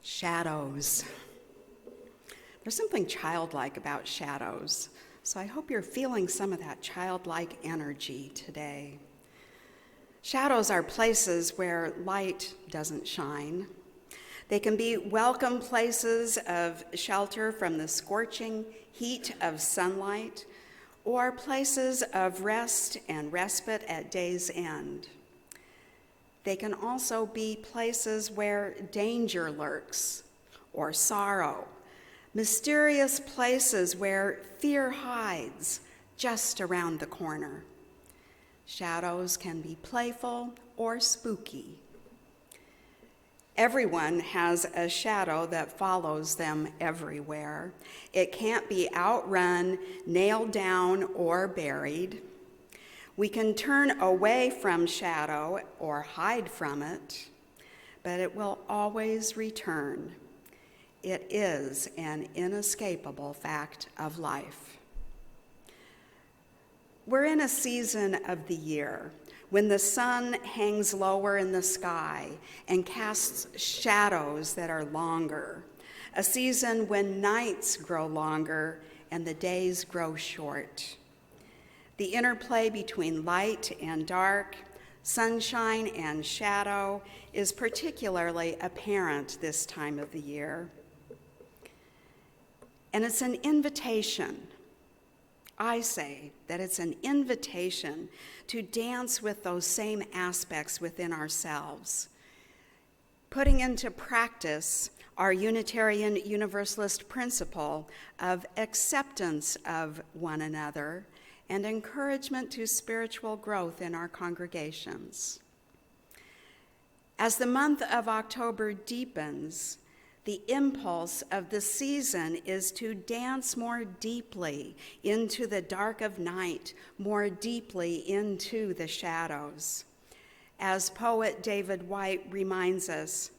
Shadows. There's something childlike about shadows, so I hope you're feeling some of that childlike energy today. Shadows are places where light doesn't shine. They can be welcome places of shelter from the scorching heat of sunlight, or places of rest and respite at day's end. They can also be places where danger lurks or sorrow, mysterious places where fear hides just around the corner. Shadows can be playful or spooky. Everyone has a shadow that follows them everywhere. It can't be outrun, nailed down, or buried. We can turn away from shadow or hide from it, but it will always return. It is an inescapable fact of life. We're in a season of the year when the sun hangs lower in the sky and casts shadows that are longer, a season when nights grow longer and the days grow short. The interplay between light and dark, sunshine and shadow is particularly apparent this time of the year. And it's an invitation. I say that it's an invitation to dance with those same aspects within ourselves, putting into practice our Unitarian Universalist principle of acceptance of one another and encouragement to spiritual growth in our congregations. As the month of October deepens, the impulse of the season is to dance more deeply into the dark of night, more deeply into the shadows. As poet David White reminds us,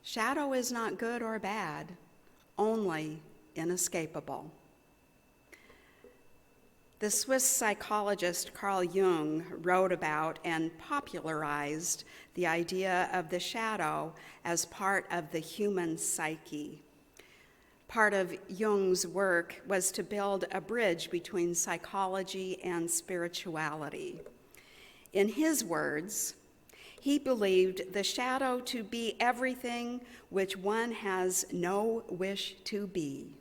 shadow is not good or bad, only inescapable. The Swiss psychologist Carl Jung wrote about and popularized the idea of the shadow as part of the human psyche. Part of Jung's work was to build a bridge between psychology and spirituality. In his words, he believed the shadow to be everything which one has no wish to be.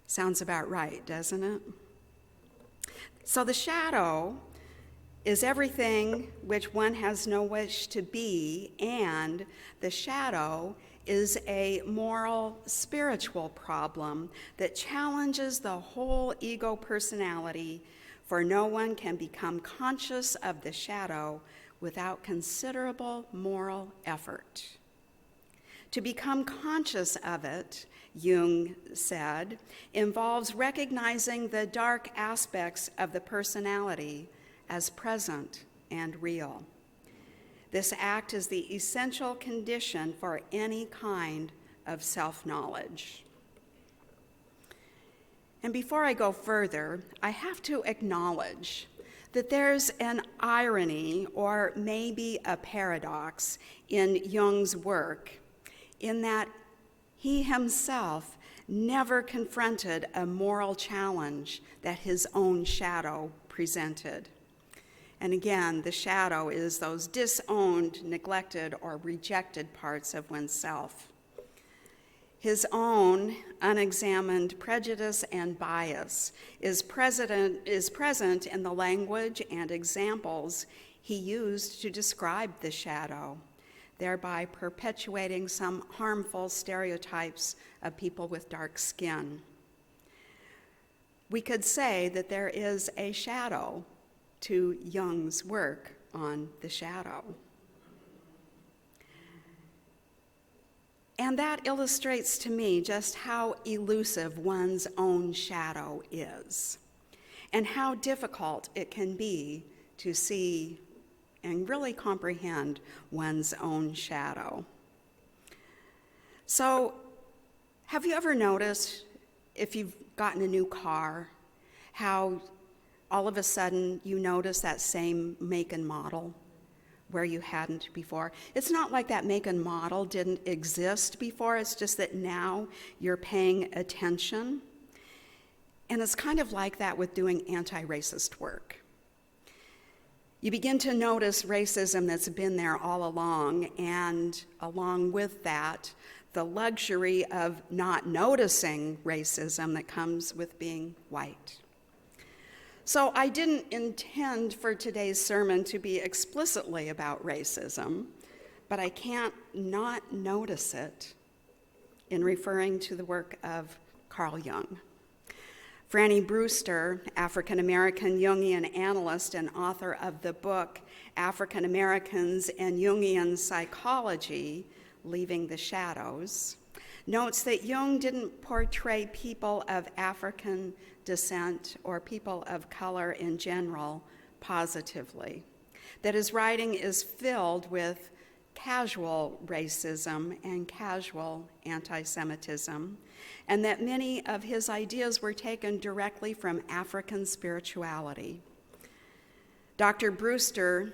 Sounds about right, doesn't it? So the shadow is everything which one has no wish to be, and the shadow is a moral, spiritual problem that challenges the whole ego personality, for no one can become conscious of the shadow without considerable moral effort. To become conscious of it, Jung said, involves recognizing the dark aspects of the personality as present and real. This act is the essential condition for any kind of self-knowledge. And before I go further, I have to acknowledge that there's an irony or maybe a paradox in Jung's work, in that he himself never confronted a moral challenge that his own shadow presented. And again, the shadow is those disowned, neglected, or rejected parts of oneself. His own unexamined prejudice and bias is present in the language and examples he used to describe the shadow, thereby perpetuating some harmful stereotypes of people with dark skin. We could say that there is a shadow to Jung's work on the shadow. And that illustrates to me just how elusive one's own shadow is, and how difficult it can be to see and really comprehend one's own shadow. So, have you ever noticed, if you've gotten a new car, how all of a sudden you notice that same make and model where you hadn't before. It's not like that make and model didn't exist before. It's just that now you're paying attention. And it's kind of like that with doing anti-racist work. You begin to notice racism that's been there all along, and along with that, the luxury of not noticing racism that comes with being white. So I didn't intend for today's sermon to be explicitly about racism, but I can't not notice it in referring to the work of Carl Jung. Franny Brewster, African-American Jungian analyst and author of the book African Americans and Jungian Psychology, Leaving the Shadows, notes that Jung didn't portray people of African descent or people of color in general positively, that his writing is filled with casual racism and casual anti-Semitism, and that many of his ideas were taken directly from African spirituality. Dr. Brewster,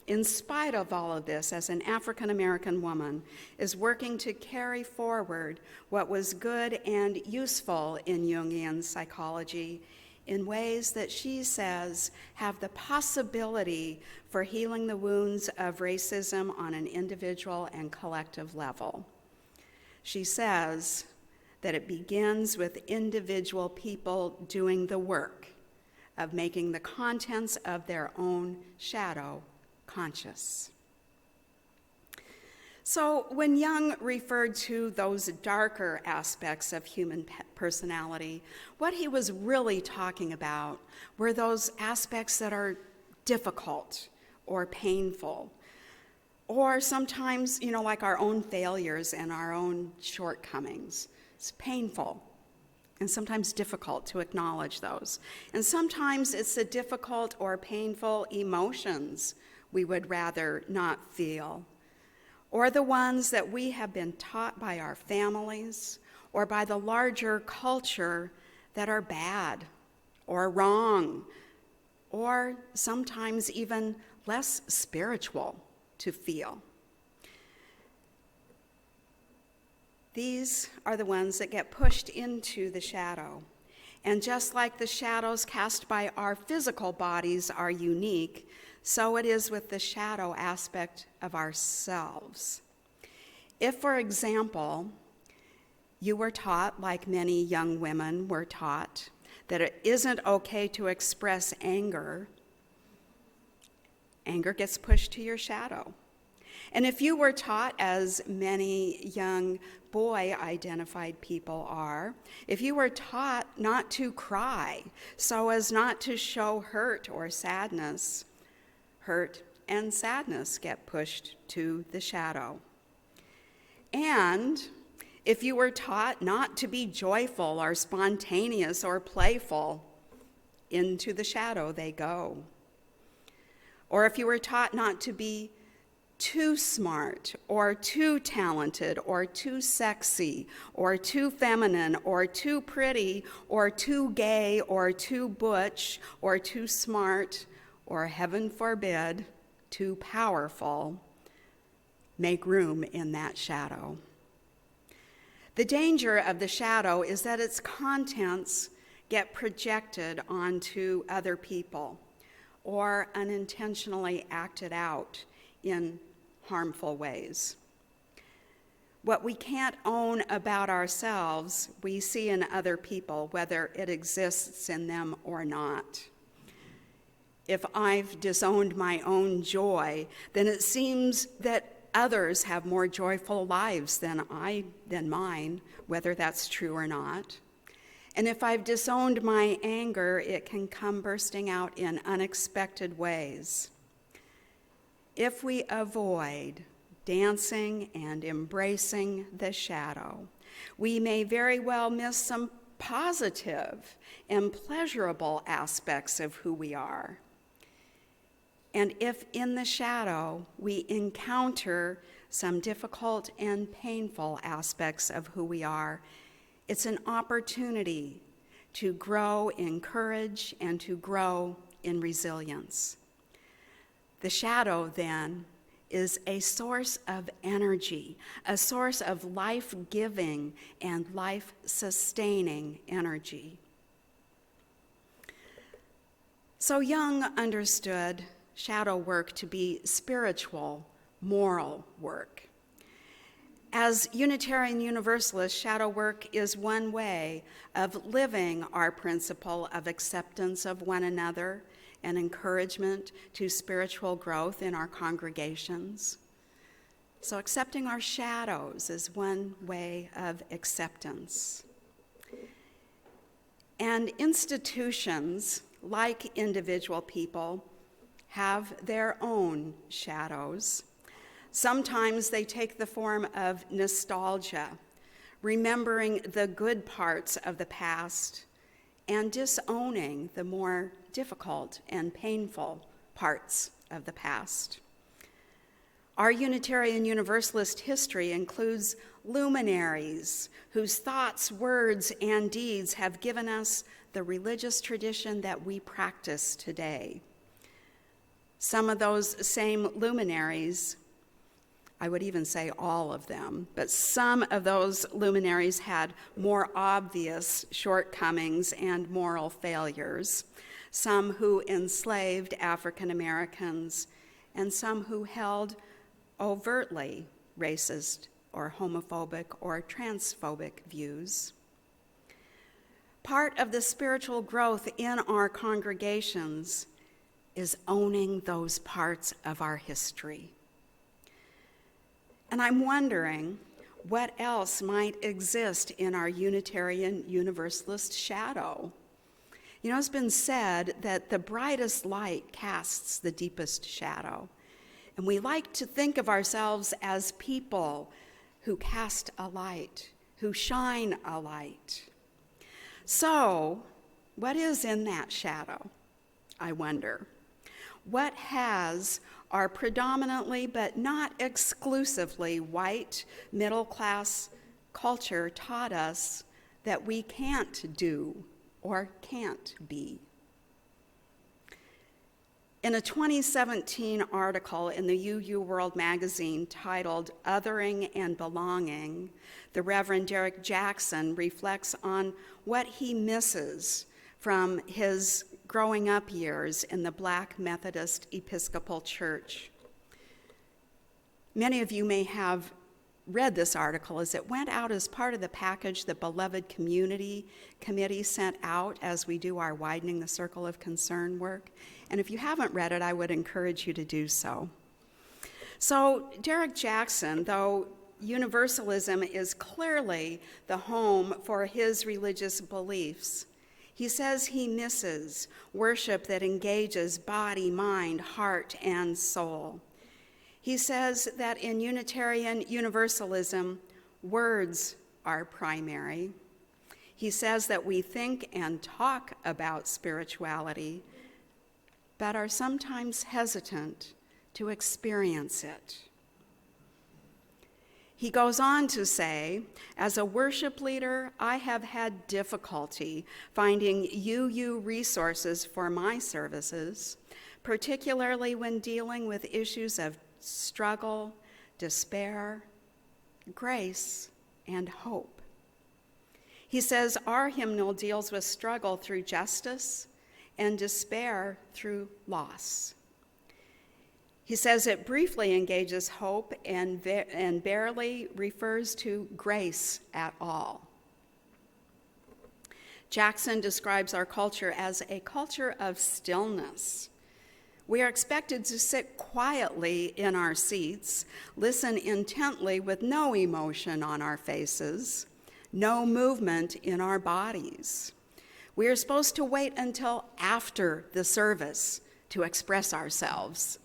in spite of all of this, as an African-American woman, is working to carry forward what was good and useful in Jungian psychology in ways that she says have the possibility for healing the wounds of racism on an individual and collective level. She says that it begins with individual people doing the work of making the contents of their own shadow conscious. So when Jung referred to those darker aspects of human personality, what he was really talking about were those aspects that are difficult or painful, or sometimes, like our own failures and our own shortcomings. It's painful and sometimes difficult to acknowledge those. And sometimes it's the difficult or painful emotions we would rather not feel, or the ones that we have been taught by our families or by the larger culture that are bad or wrong, or sometimes even less spiritual to feel. These are the ones that get pushed into the shadow. And just like the shadows cast by our physical bodies are unique, so it is with the shadow aspect of ourselves. If, for example, you were taught, like many young women were taught, that it isn't okay to express anger, anger gets pushed to your shadow. And if you were taught, as many young boy-identified people are, if you were taught not to cry so as not to show hurt or sadness, hurt and sadness get pushed to the shadow. And if you were taught not to be joyful or spontaneous or playful, into the shadow they go. Or if you were taught not to be too smart or too talented or too sexy or too feminine or too pretty or too gay or too butch or too smart or, heaven forbid, too powerful, make room in that shadow. The danger of the shadow is that its contents get projected onto other people or unintentionally acted out in harmful ways. What we can't own about ourselves, we see in other people, whether it exists in them or not. If I've disowned my own joy, then it seems that others have more joyful lives than mine, whether that's true or not. And if I've disowned my anger, it can come bursting out in unexpected ways. If we avoid dancing and embracing the shadow, we may very well miss some positive and pleasurable aspects of who we are. And if in the shadow we encounter some difficult and painful aspects of who we are, it's an opportunity to grow in courage and to grow in resilience. The shadow, then, is a source of energy, a source of life-giving and life-sustaining energy. So Jung understood shadow work to be spiritual, moral work. As Unitarian Universalists, shadow work is one way of living our principle of acceptance of one another and encouragement to spiritual growth in our congregations. So accepting our shadows is one way of acceptance. And institutions, like individual people, have their own shadows. Sometimes they take the form of nostalgia, remembering the good parts of the past and disowning the more difficult and painful parts of the past. Our Unitarian Universalist history includes luminaries whose thoughts, words, and deeds have given us the religious tradition that we practice today. Some of those same luminaries, I would even say all of them, but some of those luminaries had more obvious shortcomings and moral failures, some who enslaved African Americans, and some who held overtly racist or homophobic or transphobic views. Part of the spiritual growth in our congregations is owning those parts of our history. And I'm wondering what else might exist in our Unitarian Universalist shadow. You know, it's been said that the brightest light casts the deepest shadow. And we like to think of ourselves as people who cast a light, who shine a light. So, what is in that shadow, I wonder? What has our predominantly but not exclusively white middle-class culture taught us that we can't do or can't be? In a 2017 article in the UU World magazine titled Othering and Belonging, the Reverend Derek Jackson reflects on what he misses from his growing up years in the Black Methodist Episcopal Church. Many of you may have read this article as it went out as part of the package the Beloved Community Committee sent out as we do our Widening the Circle of Concern work. And if you haven't read it, I would encourage you to do so. So Derek Jackson, though Universalism is clearly the home for his religious beliefs, he says he misses worship that engages body, mind, heart, and soul. He says that in Unitarian Universalism, words are primary. He says that we think and talk about spirituality, but are sometimes hesitant to experience it. He goes on to say, as a worship leader, I have had difficulty finding UU resources for my services, particularly when dealing with issues of struggle, despair, grace, and hope. He says our hymnal deals with struggle through justice and despair through loss. He says it briefly engages hope and barely refers to grace at all. Jackson describes our culture as a culture of stillness. We are expected to sit quietly in our seats, listen intently with no emotion on our faces, no movement in our bodies. We are supposed to wait until after the service to express ourselves.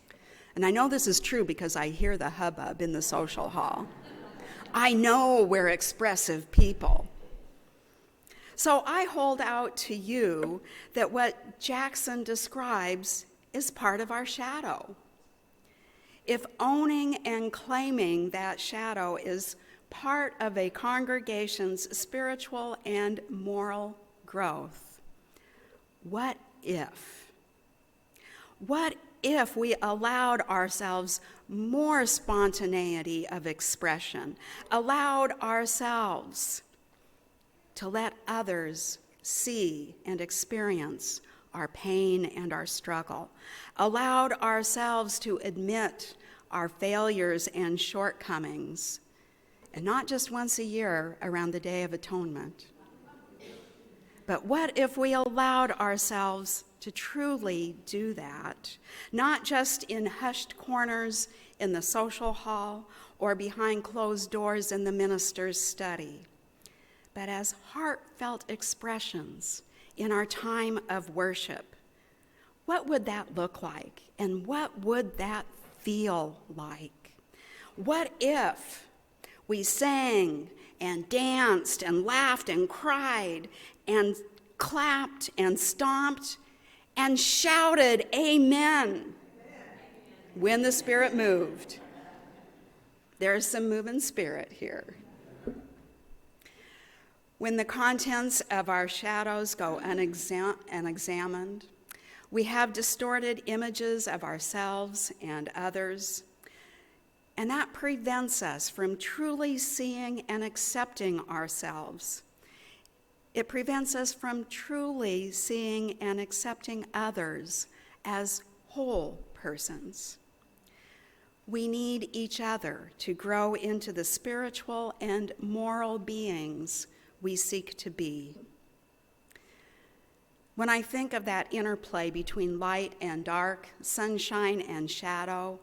And I know this is true because I hear the hubbub in the social hall. I know we're expressive people. So I hold out to you that what Jackson describes is part of our shadow. If owning and claiming that shadow is part of a congregation's spiritual and moral growth, what if? What if we allowed ourselves more spontaneity of expression, allowed ourselves to let others see and experience our pain and our struggle, allowed ourselves to admit our failures and shortcomings, and not just once a year around the Day of Atonement. But what if we allowed ourselves to truly do that, not just in hushed corners in the social hall or behind closed doors in the minister's study, but as heartfelt expressions in our time of worship? What would that look like? And what would that feel like? What if we sang and danced and laughed and cried and clapped and stomped and shouted amen when the Spirit moved? There's some moving spirit here. When the contents of our shadows go unexamined, we have distorted images of ourselves and others, and that prevents us from truly seeing and accepting ourselves. It prevents us from truly seeing and accepting others as whole persons. We need each other to grow into the spiritual and moral beings we seek to be. When I think of that interplay between light and dark, sunshine and shadow,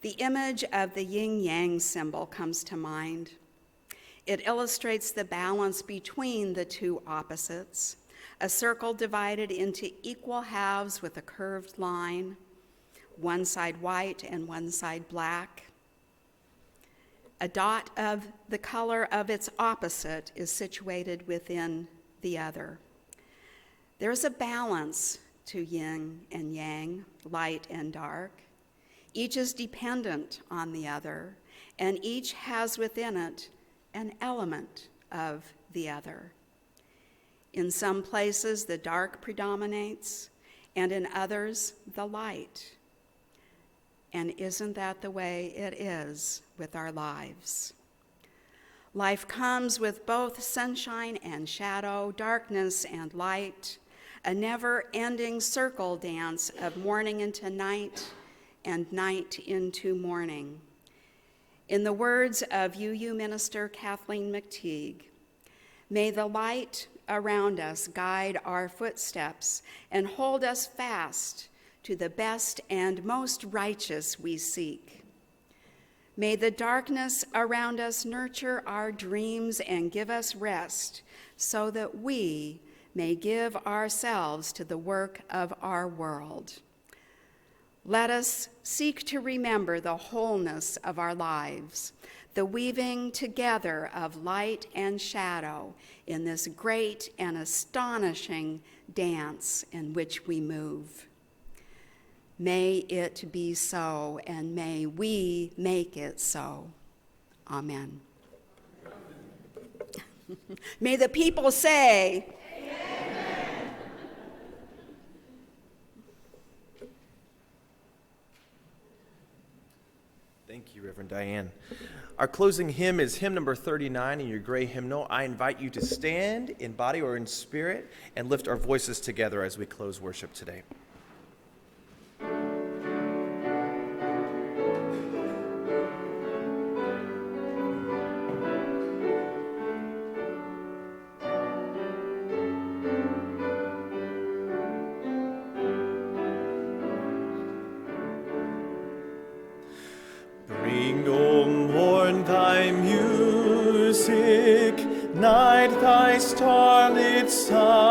the image of the yin-yang symbol comes to mind. It illustrates the balance between the two opposites, a circle divided into equal halves with a curved line, one side white and one side black. A dot of the color of its opposite is situated within the other. There is a balance to yin and yang, light and dark. Each is dependent on the other, and each has within it an element of the other. In some places, the dark predominates, and in others, the light. And isn't that the way it is with our lives? Life comes with both sunshine and shadow, darkness and light, a never-ending circle dance of morning into night and night into morning. In the words of UU minister Kathleen McTeague, may the light around us guide our footsteps and hold us fast to the best and most righteous we seek. May the darkness around us nurture our dreams and give us rest so that we may give ourselves to the work of our world. Let us seek to remember the wholeness of our lives, the weaving together of light and shadow in this great and astonishing dance in which we move. May it be so, and may we make it so. Amen. May the people say, Amen. Thank you, Reverend Diane. Our closing hymn is hymn number 39 in your gray hymnal. I invite you to stand in body or in spirit and lift our voices together as we close worship today. Bring, O morn, thy music, night thy starlit silence.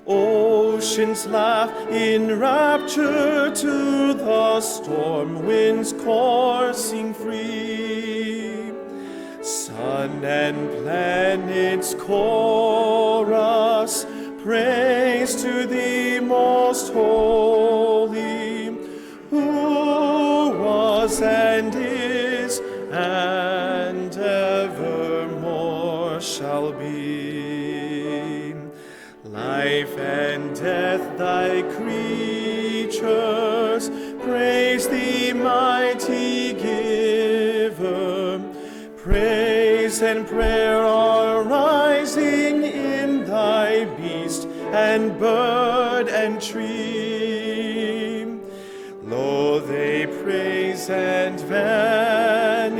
Oceans laugh in rapture to the storm winds coursing free. Sun and planets chorus, praise to thee most holy, who was and is and evermore shall be. Life and death thy creatures peace and prayer are rising in thy beast and bird and tree. Lo, they praise and vanish,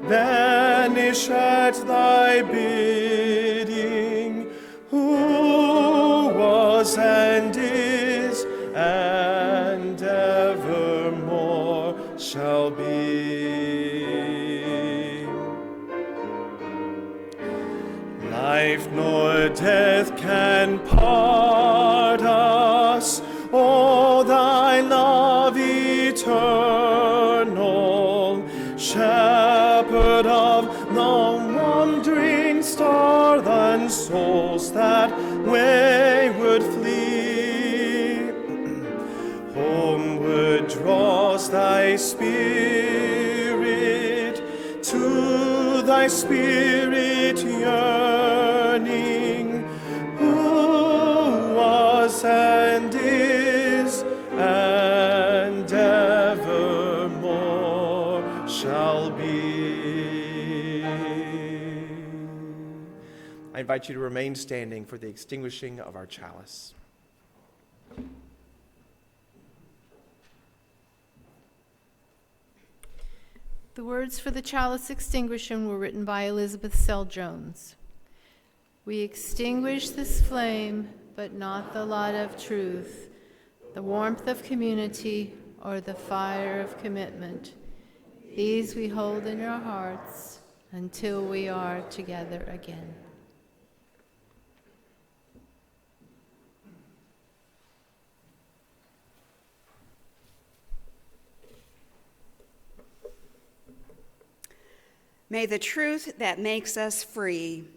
vanish at thy bidding, who was and is and evermore shall be. Life nor death can part us, O thy love eternal, shepherd of the wandering starland souls that wayward flee. Homeward draws thy spirit, to thy spirit yearning, who was and is and evermore shall be. I invite you to remain standing for the extinguishing of our chalice. The words for the chalice extinguishing were written by Elizabeth Sell Jones. We extinguish this flame, but not the light of truth, the warmth of community, or the fire of commitment. These we hold in our hearts until we are together again. May the truth that makes us free,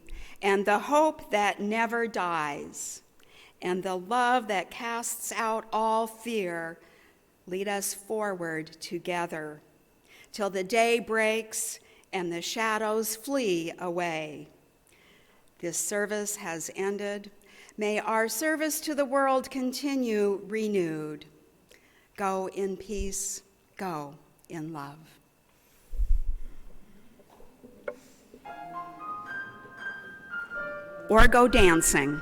and the hope that never dies, and the love that casts out all fear lead us forward together till the day breaks and the shadows flee away. This service has ended. May our service to the world continue renewed. Go in peace, go in love. Or go dancing.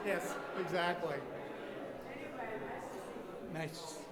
Yes, exactly. Nice.